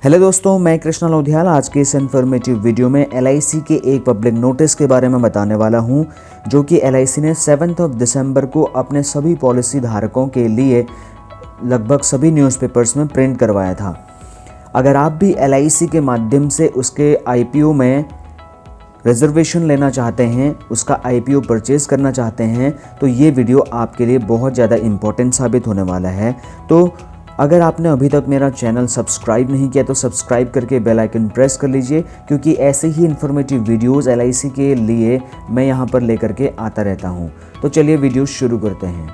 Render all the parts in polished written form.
Hello दोस्तों, मैं कृष्णा लोधियाल आज के इस इन्फॉर्मेटिव वीडियो में LIC के एक पब्लिक नोटिस के बारे में बताने वाला हूं, जो कि LIC ने 7 दिसंबर को अपने सभी पॉलिसी धारकों के लिए लगभग सभी न्यूज़पेपर्स में प्रिंट करवाया था। अगर आप भी LIC के माध्यम से उसके IPO में रिजर्वेशन लेना चाहते हैं, उसका IPO परचेज़ करना चाहते हैं, तो ये वीडियो आपके लिए बहुत ज़्यादा इम्पोर्टेंट साबित होने वाला है। तो अगर आपने अभी तक मेरा चैनल सब्सक्राइब नहीं किया तो सब्सक्राइब करके बेल आइकन प्रेस कर लीजिए, क्योंकि ऐसे ही इन्फॉर्मेटिव वीडियोस LIC के लिए मैं यहाँ पर लेकर के आता रहता हूँ। तो चलिए वीडियो शुरू करते हैं।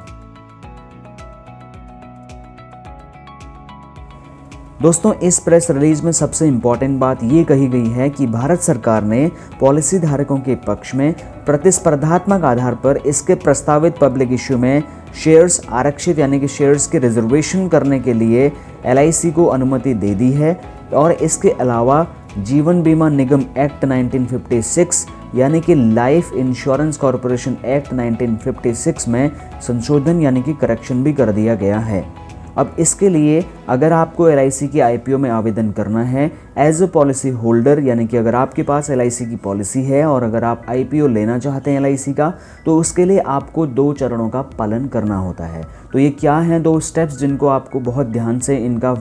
दोस्तों, इस प्रेस रिलीज में सबसे इम्पॉर्टेंट बात ये कही गई है कि भारत सरकार ने पॉलिसी धारकों के पक्ष में प्रतिस्पर्धात्मक आधार पर इसके प्रस्तावित पब्लिक इश्यू में शेयर्स आरक्षित यानी कि शेयर्स के रिजर्वेशन करने के लिए LIC को अनुमति दे दी है। और इसके अलावा जीवन बीमा निगम एक्ट 1956 यानी कि लाइफ इंश्योरेंस कॉरपोरेशन एक्ट 1956 में संशोधन यानी कि करेक्शन भी कर दिया गया है। अब इसके लिए अगर आपको LIC की IPO में आवेदन करना है एज अ पॉलिसी होल्डर, यानी कि अगर आपके पास LIC की पॉलिसी है और अगर आप IPO लेना चाहते हैं LIC का, तो उसके लिए आपको 2 चरणों का पालन करना होता है। तो ये क्या हैं 2 स्टेप्स जिनको आपको बहुत ध्यान से इनका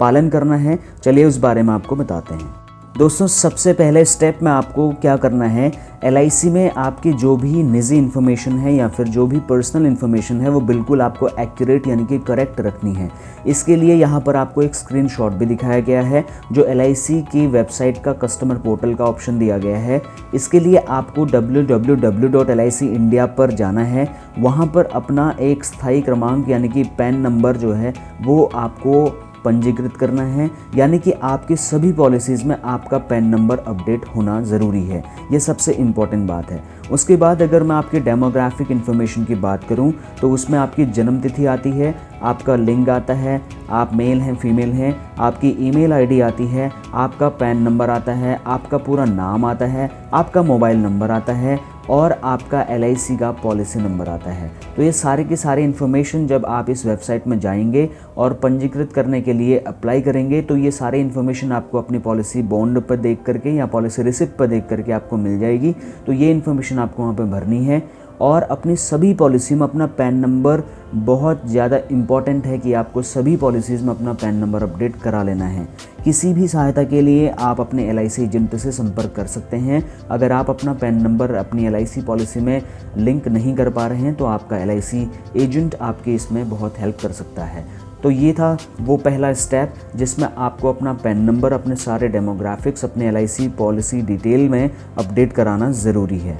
पालन करना है, चलिए उस बारे में आपको बताते हैं। दोस्तों, सबसे पहले स्टेप में आपको क्या करना है, LIC में आपकी जो भी निजी इन्फॉर्मेशन है या फिर जो भी पर्सनल इन्फॉर्मेशन है वो बिल्कुल आपको एक्यूरेट यानी कि करेक्ट रखनी है। इसके लिए यहाँ पर आपको एक स्क्रीनशॉट भी दिखाया गया है, जो LIC की वेबसाइट का कस्टमर पोर्टल का ऑप्शन दिया गया है। इसके लिए आपको www.licindia पर जाना है। वहाँ पर अपना एक स्थायी क्रमांक यानी कि पैन नंबर जो है वो आपको पंजीकृत करना है, यानी कि आपकी सभी पॉलिसीज़ में आपका पैन नंबर अपडेट होना ज़रूरी है। ये सबसे इम्पॉर्टेंट बात है। उसके बाद अगर मैं आपकी डेमोग्राफिक इन्फॉर्मेशन की बात करूं तो उसमें आपकी जन्म तिथि आती है, आपका लिंग आता है, आप मेल हैं फीमेल हैं, आपकी ईमेल ID आती है, आपका पैन नंबर आता है, आपका पूरा नाम आता है, आपका मोबाइल नंबर आता है और आपका LIC का पॉलिसी नंबर आता है। तो ये सारे की सारी इन्फॉर्मेशन जब आप इस वेबसाइट में जाएंगे और पंजीकृत करने के लिए अप्लाई करेंगे तो ये सारी इन्फॉर्मेशन आपको अपनी पॉलिसी बॉन्ड पर देख करके या पॉलिसी रिसिप्ट पर देख करके आपको मिल जाएगी। तो ये इन्फॉर्मेशन आपको वहाँ पर भरनी है। और अपनी सभी पॉलिसी में अपना पैन नंबर बहुत ज़्यादा इम्पॉर्टेंट है कि आपको सभी पॉलिसीज़ में अपना पैन नंबर अपडेट करा लेना है। किसी भी सहायता के लिए आप अपने LIC एजेंट से संपर्क कर सकते हैं। अगर आप अपना पैन नंबर अपनी LIC पॉलिसी में लिंक नहीं कर पा रहे हैं तो आपका LIC एजेंट आपकी इसमें बहुत हेल्प कर सकता है। तो ये था वो पहला स्टेप जिसमें आपको अपना पैन नंबर, अपने सारे डेमोग्राफिक्स, अपने LIC पॉलिसी डिटेल में अपडेट कराना ज़रूरी है।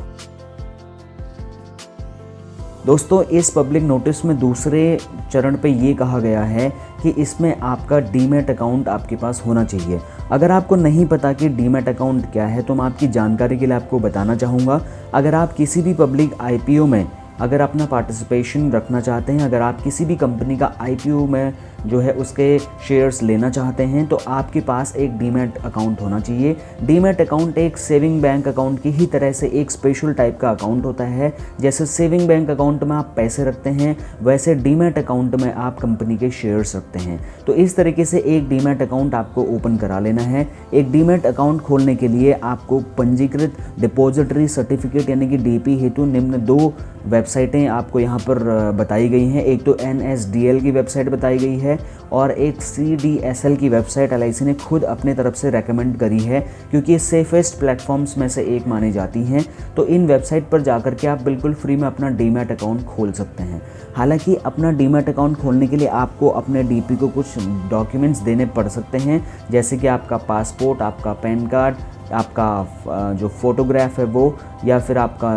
दोस्तों, इस पब्लिक नोटिस में दूसरे चरण पे ये कहा गया है कि इसमें आपका डीमैट अकाउंट आपके पास होना चाहिए। अगर आपको नहीं पता कि डीमैट अकाउंट क्या है तो मैं आपकी जानकारी के लिए आपको बताना चाहूँगा। अगर आप किसी भी पब्लिक IPO में अगर अपना पार्टिसिपेशन रखना चाहते हैं, अगर आप किसी भी कंपनी का IPO में जो है उसके शेयर्स लेना चाहते हैं, तो आपके पास एक डीमैट अकाउंट होना चाहिए। डीमैट अकाउंट एक सेविंग बैंक अकाउंट की ही तरह से एक स्पेशल टाइप का अकाउंट होता है। जैसे सेविंग बैंक अकाउंट में आप पैसे रखते हैं, वैसे डीमैट अकाउंट में आप कंपनी के शेयर्स रखते हैं। तो इस तरीके से एक डीमैट अकाउंट आपको ओपन करा लेना है। एक डीमैट अकाउंट खोलने के लिए आपको पंजीकृत डिपॉजिटरी सर्टिफिकेट यानी कि DP हेतु निम्न 2 वेबसाइटें आपको यहाँ पर बताई गई हैं। एक तो NSDL की वेबसाइट बताई गई है और एक CDSL की वेबसाइट LIC ने खुद अपने तरफ से रेकमेंड करी है, क्योंकि ये सेफेस्ट प्लेटफॉर्म्स में से एक मानी जाती हैं। तो इन वेबसाइट पर जाकर के आप बिल्कुल फ्री में अपना डीमैट अकाउंट खोल सकते हैं। हालांकि अपना डीमैट अकाउंट खोलने के लिए आपको अपने DP को कुछ डॉक्यूमेंट्स देने पड़ सकते हैं, जैसे कि आपका पासपोर्ट, आपका पैन कार्ड, आपका जो फोटोग्राफ है वो, या फिर आपका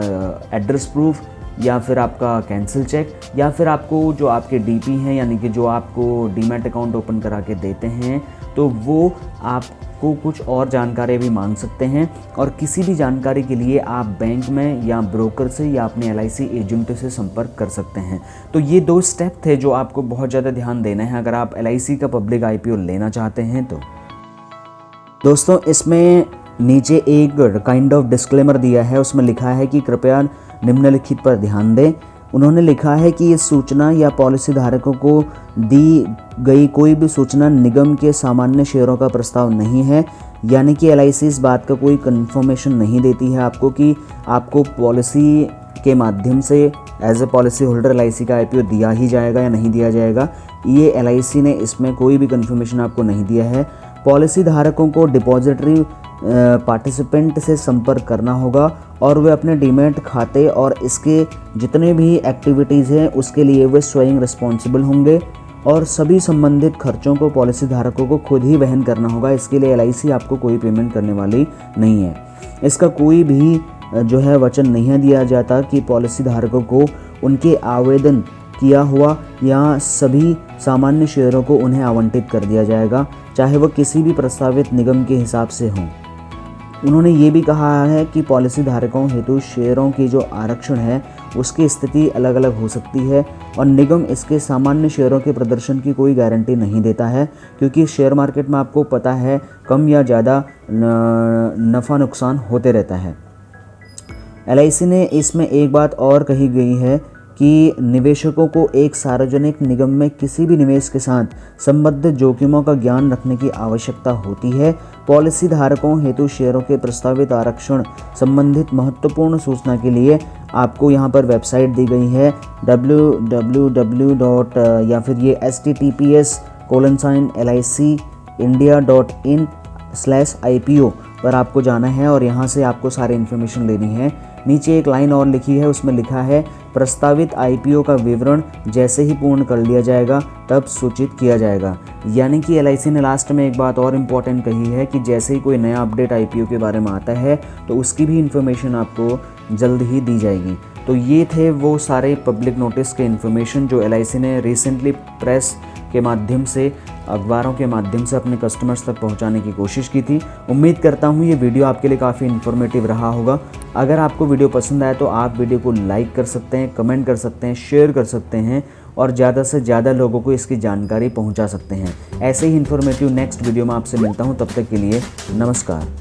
एड्रेस प्रूफ, या फिर आपका कैंसिल चेक, या फिर आपको जो आपके DP हैं यानी कि जो आपको डीमैट अकाउंट ओपन करा के देते हैं, तो वो आपको कुछ और जानकारी भी मांग सकते हैं। और किसी भी जानकारी के लिए आप बैंक में या ब्रोकर से या अपने LIC एजेंट से संपर्क कर सकते हैं। तो ये 2 स्टेप थे जो आपको बहुत ज़्यादा ध्यान देना है अगर आप LIC का पब्लिक IPO लेना चाहते हैं तो। दोस्तों, इसमें नीचे एक काइंड ऑफ डिस्क्लेमर दिया है, उसमें लिखा है कि कृपया निम्नलिखित पर ध्यान दें। उन्होंने लिखा है कि इस सूचना या पॉलिसी धारकों को दी गई कोई भी सूचना निगम के सामान्य शेयरों का प्रस्ताव नहीं है। यानी कि LIC इस बात का कोई कंफर्मेशन नहीं देती है आपको कि आपको पॉलिसी के माध्यम से as a policy holder LIC का IPO दिया ही जाएगा या नहीं दिया जाएगा। ये LIC ने इसमें कोई भी कंफर्मेशन आपको नहीं दिया है। पॉलिसी धारकों को डिपॉजिटरी पार्टिसिपेंट से संपर्क करना होगा और वे अपने डीमैट खाते और इसके जितने भी एक्टिविटीज़ हैं उसके लिए वे स्वयं रिस्पॉन्सिबल होंगे और सभी संबंधित खर्चों को पॉलिसी धारकों को खुद ही वहन करना होगा। इसके लिए LIC आपको कोई पेमेंट करने वाली नहीं है। इसका कोई भी जो है वचन नहीं दिया जाता कि पॉलिसी धारकों को उनके आवेदन किया हुआ या सभी सामान्य शेयरों को उन्हें आवंटित कर दिया जाएगा, चाहे वह किसी भी प्रस्तावित निगम के हिसाब से हों। उन्होंने ये भी कहा है कि पॉलिसी धारकों हेतु शेयरों की जो आरक्षण है उसकी स्थिति अलग अलग हो सकती है और निगम इसके सामान्य शेयरों के प्रदर्शन की कोई गारंटी नहीं देता है, क्योंकि शेयर मार्केट में आपको पता है कम या ज़्यादा नफ़ा नुकसान होते रहता है। LIC ने इसमें एक बात और कही गई है कि निवेशकों को एक सार्वजनिक निगम में किसी भी निवेश के साथ संबद्ध जोखिमों का ज्ञान रखने की आवश्यकता होती है। पॉलिसी धारकों हेतु शेयरों के प्रस्तावित आरक्षण संबंधित महत्वपूर्ण सूचना के लिए आपको यहाँ पर वेबसाइट दी गई है www. या फिर ये https:/licindia.in/IPO पर आपको जाना है और यहाँ से आपको सारी इन्फॉर्मेशन लेनी है। नीचे एक लाइन और लिखी है, उसमें लिखा है प्रस्तावित IPO का विवरण जैसे ही पूर्ण कर लिया जाएगा तब सूचित किया जाएगा। यानी कि LIC ने लास्ट में एक बात और इम्पॉर्टेंट कही है कि जैसे ही कोई नया अपडेट IPO के बारे में आता है तो उसकी भी इन्फॉर्मेशन आपको जल्द ही दी जाएगी। तो ये थे वो सारे पब्लिक नोटिस के इन्फॉर्मेशन जो LIC ने रिसेंटली प्रेस के माध्यम से, अखबारों के माध्यम से अपने कस्टमर्स तक पहुंचाने की कोशिश की थी। उम्मीद करता हूं ये वीडियो आपके लिए काफ़ी इन्फॉर्मेटिव रहा होगा। अगर आपको वीडियो पसंद आए तो आप वीडियो को लाइक कर सकते हैं, कमेंट कर सकते हैं, शेयर कर सकते हैं और ज़्यादा से ज़्यादा लोगों को इसकी जानकारी पहुंचा सकते हैं। ऐसे ही इन्फॉर्मेटिव नेक्स्ट वीडियो में आपसे मिलता हूं, तब तक के लिए नमस्कार।